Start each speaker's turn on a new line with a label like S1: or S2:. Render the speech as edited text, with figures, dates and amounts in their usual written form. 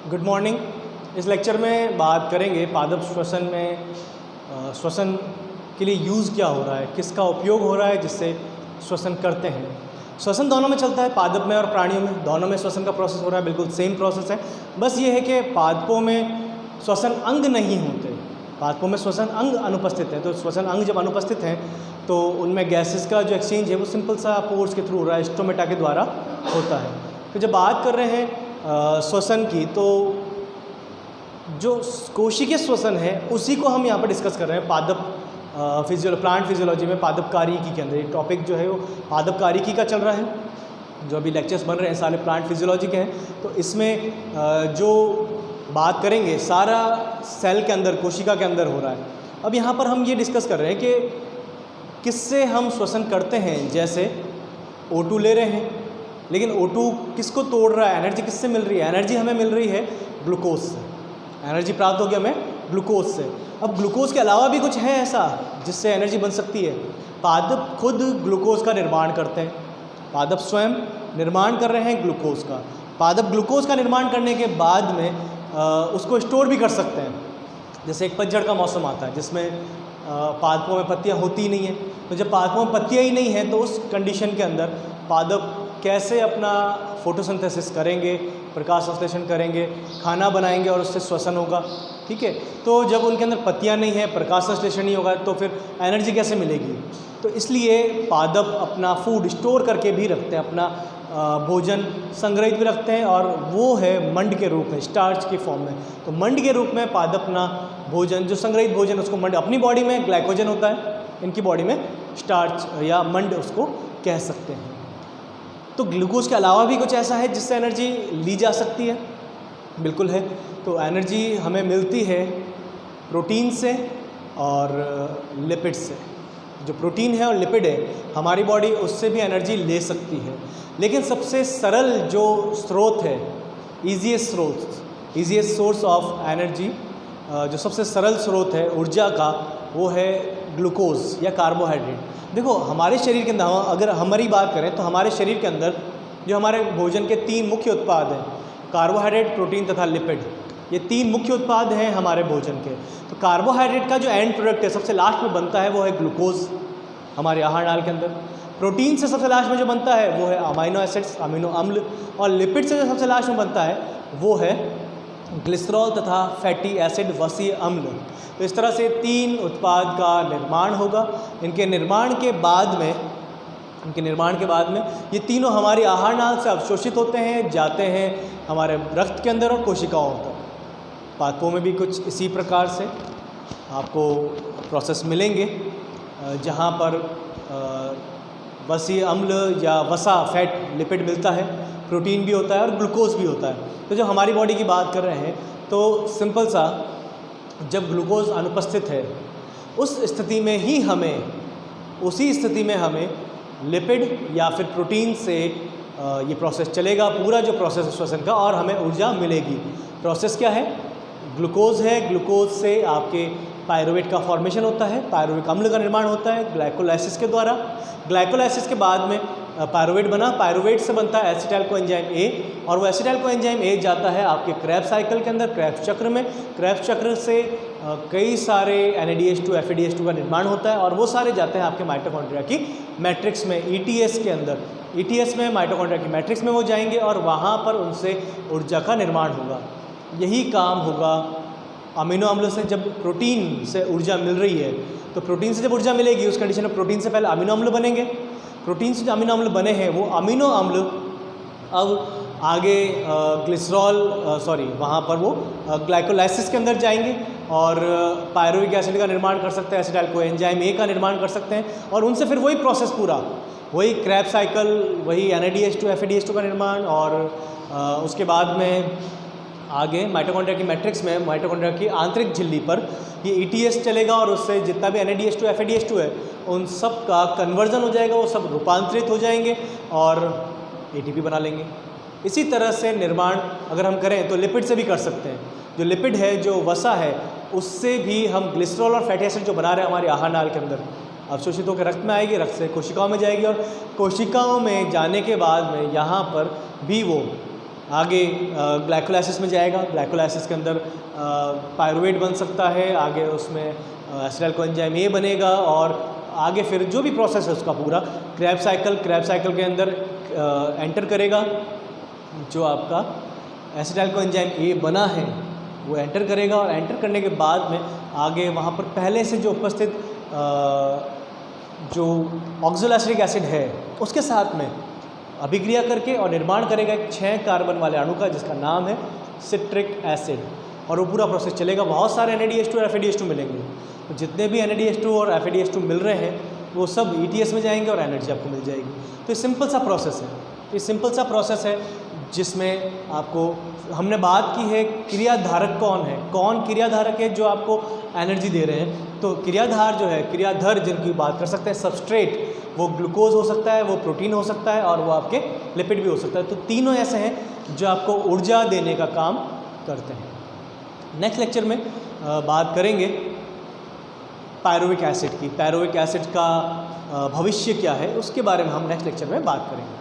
S1: Good morning. इस lecture में बात करेंगे पादप श्वसन में श्वसन के लिए यूज़ क्या हो रहा है, किसका उपयोग हो रहा है जिससे श्वसन करते हैं। श्वसन दोनों में चलता है, पादप में और प्राणियों में, दोनों में श्वसन का प्रोसेस हो रहा है, बिल्कुल सेम प्रोसेस है। बस ये है कि पादपों में श्वसन अंग नहीं होते, पादपों में श्वसन अंग अनुपस्थित है। तो श्वसन अंग जब अनुपस्थित हैं तो उनमें गैसेस का जो एक्सचेंज है वो सिंपल सा पोर्स के थ्रू हो रहा है, स्टोमेटा के द्वारा होता है। तो जब बात कर रहे हैं श्वसन की, तो जो कोशिकीय श्वसन है उसी को हम यहाँ पर डिस्कस कर रहे हैं। पादप प्लांट फिजियोलॉजी में पादप कार्यकी के अंदर ये टॉपिक जो है वो पादप कार्यकी का चल रहा है। जो अभी लेक्चर्स बन रहे हैं सारे प्लांट फिजियोलॉजी के हैं, तो इसमें जो बात करेंगे सारा सेल के अंदर, कोशिका के अंदर हो रहा है। अब यहाँ पर हम ये डिस्कस कर रहे हैं कि किससे हम श्वसन करते हैं। जैसे O2 ले रहे हैं, लेकिन O2 किसको तोड़ रहा है, एनर्जी किससे मिल रही है? एनर्जी हमें मिल रही है ग्लूकोज से, एनर्जी प्राप्त होगी हमें ग्लूकोज से। अब ग्लूकोज के अलावा भी कुछ है ऐसा जिससे एनर्जी बन सकती है। पादप खुद ग्लूकोज का निर्माण करते हैं, पादप स्वयं निर्माण कर रहे हैं ग्लूकोज का। पादप ग्लूकोज का निर्माण करने के बाद में उसको स्टोर भी कर सकते हैं। जैसे एक पतझड़ का मौसम आता है जिसमें पादपों में पत्तियां होती ही नहीं हैं, तो जब पादपों में पत्तियां ही नहीं हैं तो उस कंडीशन के अंदर पादप कैसे अपना फोटोसिंथेसिस करेंगे, प्रकाश संश्लेषण करेंगे, खाना बनाएंगे और उससे श्वसन होगा। ठीक है, तो जब उनके अंदर पत्तियां नहीं हैं, प्रकाश संश्लेषण नहीं होगा, तो फिर एनर्जी कैसे मिलेगी? तो इसलिए पादप अपना फूड स्टोर करके भी रखते हैं, अपना भोजन संग्रहित भी रखते हैं, और वो है मंड के रूप में, स्टार्च की फॉर्म में। तो मंड के रूप में पादप अपना भोजन, जो संग्रहित भोजन, उसको मंड, अपनी बॉडी में ग्लाइकोजन होता है, इनकी बॉडी में स्टार्च या मंड उसको कह सकते हैं। तो ग्लूकोज के अलावा भी कुछ ऐसा है जिससे एनर्जी ली जा सकती है? बिल्कुल है। तो एनर्जी हमें मिलती है प्रोटीन से और लिपिड से। जो प्रोटीन है और लिपिड है, हमारी बॉडी उससे भी एनर्जी ले सकती है, लेकिन सबसे सरल जो स्रोत है, ईजीएस्ट सोर्स ऑफ एनर्जी, जो सबसे सरल स्रोत है ऊर्जा का, वो है ग्लूकोज या कार्बोहाइड्रेट। देखो, हमारे शरीर के अंदर अगर हमारी बात करें तो हमारे शरीर के अंदर जो हमारे भोजन के 3 मुख्य उत्पाद हैं, कार्बोहाइड्रेट, प्रोटीन तथा लिपिड, ये 3 मुख्य उत्पाद हैं हमारे भोजन के। तो कार्बोहाइड्रेट का जो एंड प्रोडक्ट है, सबसे लास्ट में बनता है, वो है ग्लूकोज हमारे आहार नाल के अंदर। प्रोटीन से सबसे लास्ट में जो बनता है वो है अमीनो एसिड्स, अमीनो अम्ल, और लिपिड से जो सबसे लास्ट में बनता है वो है ग्लिसरॉल तथा फैटी एसिड, वसीय अम्ल। तो इस तरह से 3 उत्पाद का निर्माण होगा। इनके निर्माण के बाद में ये तीनों हमारी आहार नाल से अवशोषित होते हैं, जाते हैं हमारे रक्त के अंदर और कोशिकाओं तक। पादपों में भी कुछ इसी प्रकार से आपको प्रोसेस मिलेंगे, जहाँ पर वसीय अम्ल या वसा, फैट, लिपिड मिलता है, प्रोटीन भी होता है और ग्लूकोज भी होता है। तो जब हमारी बॉडी की बात कर रहे हैं तो सिंपल सा, जब ग्लूकोज अनुपस्थित है उसी स्थिति में हमें लिपिड या फिर प्रोटीन से ये प्रोसेस चलेगा, पूरा जो प्रोसेस है श्वसन का, और हमें ऊर्जा मिलेगी। प्रोसेस क्या है? ग्लूकोज है, ग्लूकोज से आपके पायरुवेट का फॉर्मेशन होता है, पायरुविक अम्ल का निर्माण होता है ग्लाइकोलाइसिस के द्वारा। ग्लाइकोलाइसिस के बाद में पायरुवेट बना, पायरुवेट से बनता है एसिटाइल कोएंजाइम ए, और वो एसिटाइल कोएंजाइम ए जाता है आपके क्रेब्स साइकिल के अंदर, क्रेब्स चक्र में। क्रेब्स चक्र से कई सारे NADH2, FADH2 का निर्माण होता है, और वो सारे जाते हैं आपके माइटोकॉन्ड्रिया की मैट्रिक्स में, ETS के अंदर। ETS में माइटोकॉन्ड्रिया की मैट्रिक्स में वो जाएंगे और वहाँ पर उनसे ऊर्जा का निर्माण होगा। यही काम होगा अमीनो अम्ल से। जब प्रोटीन से ऊर्जा मिल रही है, तो प्रोटीन से जब ऊर्जा मिलेगी उस कंडीशन में प्रोटीन से पहले अमीनो अम्ल बनेंगे। प्रोटीन से जो अमीनो अम्ल बने हैं वो अमीनो अम्ल अब आगे वहाँ पर वो ग्लाइकोलाइसिस के अंदर जाएंगे और पायरुविक एसिड का निर्माण कर सकते हैं, एसिटाइल कोएंजाइम ए का निर्माण कर सकते हैं, और उनसे फिर वही प्रोसेस पूरा, वही क्रेब्स साइकिल, वही NADH2, FADH2 का निर्माण, और उसके बाद में आगे माइटोकॉन्ड्रिया की मैट्रिक्स में, माइटोकॉन्ड्रिया की आंतरिक झिल्ली पर ये ETS चलेगा, और उससे जितना भी NADH2, FADH2 है उन सब का कन्वर्जन हो जाएगा, वो सब रूपांतरित हो जाएंगे और ATP बना लेंगे। इसी तरह से निर्माण अगर हम करें तो लिपिड से भी कर सकते हैं। जो लिपिड है, जो वसा है, उससे भी हम ग्लिसरॉल और फैटी एसिड जो बना रहे हैं हमारे आहार नाल के अंदर, अवशोषित होकर रक्त में आएगी, रक्त से कोशिकाओं में जाएगी, और कोशिकाओं में जाने के बाद में यहाँ पर भी वो आगे ग्लाइकोलाइसिस में जाएगा, ग्लाइकोलाइसिस के अंदर पायरुवेट बन सकता है, आगे उसमें एसिटाइल कोएंजाइम ए बनेगा और आगे फिर जो भी प्रोसेस है उसका पूरा क्रेब्स साइकिल के अंदर एंटर करेगा। जो आपका एसिटाइल कोएंजाइम ए बना है वो एंटर करेगा और एंटर करने के बाद में आगे वहाँ पर पहले से जो उपस्थित जो ऑक्सोलैसिटिक एसिड है उसके साथ में अभिक्रिया करके और निर्माण करेगा एक 6 कार्बन वाले अणु का जिसका नाम है सिट्रिक एसिड, और वो पूरा प्रोसेस चलेगा। बहुत सारे NADH2 और FADH2 मिलेंगे, तो जितने भी NADH2 और FADH2 मिल रहे हैं वो सब ETS में जाएंगे और एनर्जी आपको मिल जाएगी। तो ये सिंपल सा प्रोसेस है, ये सिंपल सा प्रोसेस है जिसमें आपको हमने बात की है क्रियाधारक कौन है, कौन क्रियाधारक है जो आपको एनर्जी दे रहे हैं। तो क्रियाधार जो है, क्रियाधर जिनकी बात कर सकते हैं, सबस्ट्रेट वो ग्लूकोज हो सकता है, वो प्रोटीन हो सकता है और वो आपके लिपिड भी हो सकता है। तो तीनों ऐसे हैं जो आपको ऊर्जा देने का काम करते हैं। नेक्स्ट लेक्चर में बात करेंगे पायरुविक एसिड की। पायरुविक एसिड का भविष्य क्या है उसके बारे में हम नेक्स्ट लेक्चर में बात करेंगे।